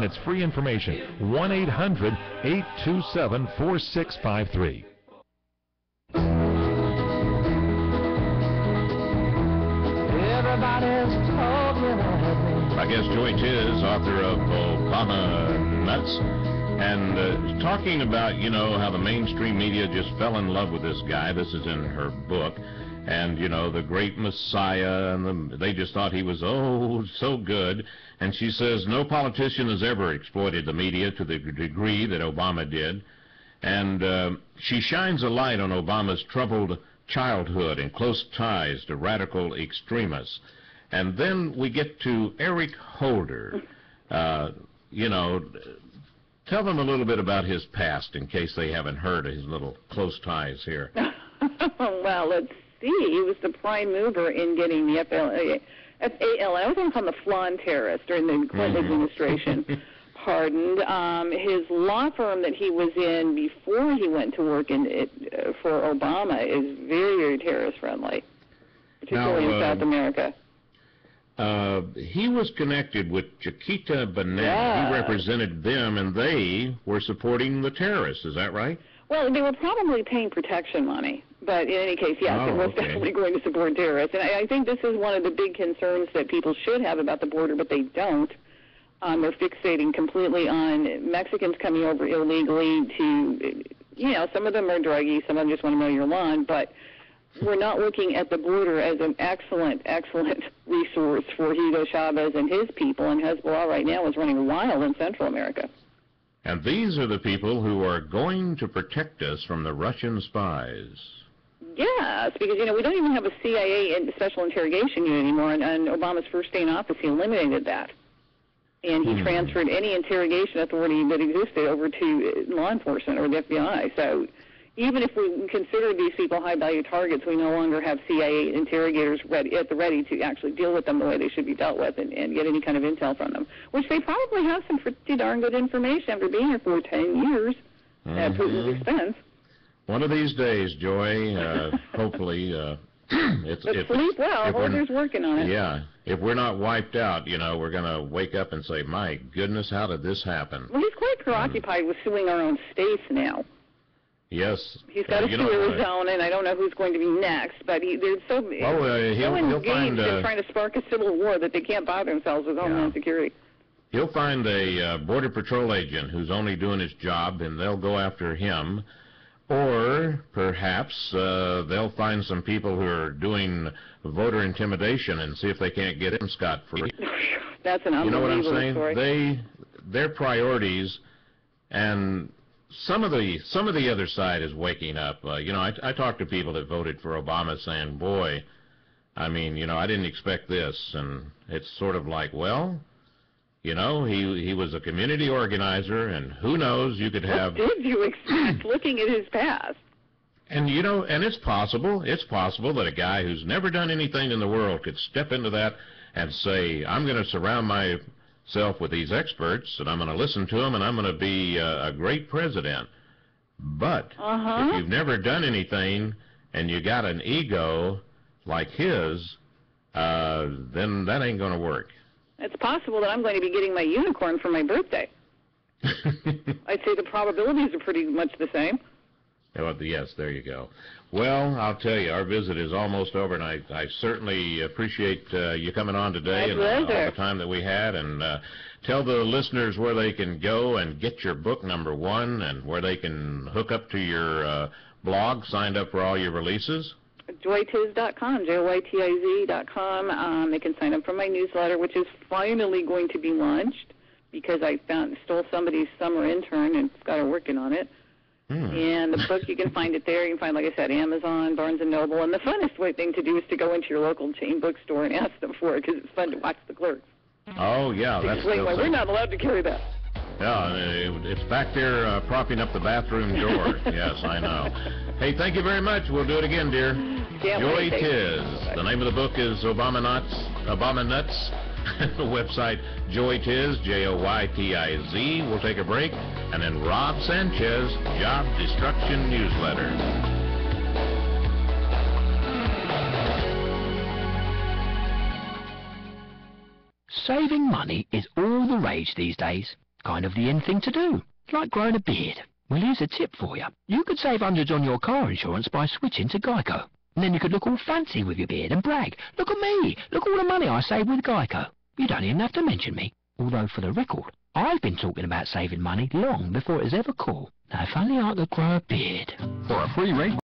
it's free information. 1-800-827-4653. Our guest Joy Tiz, author of Obama Nuts, and talking about, you know, how the mainstream media just fell in love with this guy. This is in her book. And, you know, the great Messiah, and they just thought he was, oh, so good. And she says no politician has ever exploited the media to the degree that Obama did. And she shines a light on Obama's troubled childhood and close ties to radical extremists. And then we get to Eric Holder. You know, tell them a little bit about his past in case they haven't heard of his little close ties here. Well, let's see. He was the prime mover in getting the FAL, I was going to call him the flan terrorist during the Clinton administration, pardoned. His law firm that he was in before he went to work for Obama is very, very terrorist-friendly, particularly in South America. He was connected with Chiquita Banana. Yeah. He represented them, and they were supporting the terrorists. Is that right? Well, they were probably paying protection money. But in any case, yes, it was definitely going to support terrorists. And I think this is one of the big concerns that people should have about the border, but they don't. They're fixating completely on Mexicans coming over illegally to, you know, some of them are druggy, some of them just want to mow your lawn, but we're not looking at the border as an excellent, excellent resource for Hugo Chavez and his people, and Hezbollah right now is running wild in Central America. And these are the people who are going to protect us from the Russian spies. Yes, because, you know, we don't even have a CIA special interrogation unit anymore, and Obama's first day in office, he eliminated that. And he transferred any interrogation authority that existed over to law enforcement or the FBI. So even if we consider these people high-value targets, we no longer have CIA interrogators at the ready to actually deal with them the way they should be dealt with and get any kind of intel from them, which they probably have some pretty darn good information after being here for 10 years at Putin's expense. One of these days, Joy, hopefully, sleep well. Holder's working on it. Yeah. If we're not wiped out, you know, we're going to wake up and say, my goodness, how did this happen? Well, he's quite preoccupied with suing our own states now. Yes. He's got to sue Arizona, and I don't know who's going to be next, but they're so engaged in trying to spark a civil war that they can't bother themselves with Homeland Security. He'll find a Border Patrol agent who's only doing his job, and they'll go after him. Or perhaps they'll find some people who are doing voter intimidation and see if they can't get him scot-free. That's an unbelievable story. Their priorities, and some of the other side is waking up. You know, I talk to people that voted for Obama saying, boy, I mean, you know, I didn't expect this. And it's sort of like, well, you know, he was a community organizer, and who knows, you could have... What did you expect looking at his past? And, you know, and it's possible that a guy who's never done anything in the world could step into that and say, I'm going to surround myself with these experts, and I'm going to listen to them, and I'm going to be a great president. But if you've never done anything and you got an ego like his, then that ain't going to work. It's possible that I'm going to be getting my unicorn for my birthday. I'd say the probabilities are pretty much the same. Yes, there you go. Well, I'll tell you, our visit is almost over, and I certainly appreciate you coming on today and all the time that we had. And tell the listeners where they can go and get your book, #1, and where they can hook up to your blog, signed up for all your releases. JoyTiz.com, JoyTiz.com. They can sign up for my newsletter, which is finally going to be launched because I stole somebody's summer intern and got her working on it. And the book, you can find it there. You can find, like I said, Amazon, Barnes & Noble. And the funnest thing to do is to go into your local chain bookstore and ask them for it because it's fun to watch the clerks. Oh, yeah. That's explain why we're not allowed to carry that. Yeah, it's back there propping up the bathroom door. Yes, I know. Hey, thank you very much. We'll do it again, dear. Joy Tiz. The name of the book is Obama Nuts. The website, Joy Tiz, Joytiz. We'll take a break, and then Rob Sanchez, Job Destruction Newsletter. Saving money is all the rage these days. kind of the in thing to do. It's like growing a beard. Well, here's a tip for you. You could save hundreds on your car insurance by switching to Geico. And then you could look all fancy with your beard and brag. Look at me! Look all the money I saved with Geico. You don't even have to mention me. Although, for the record, I've been talking about saving money long before it was ever cool. Now, if only I could grow a beard. For a free rate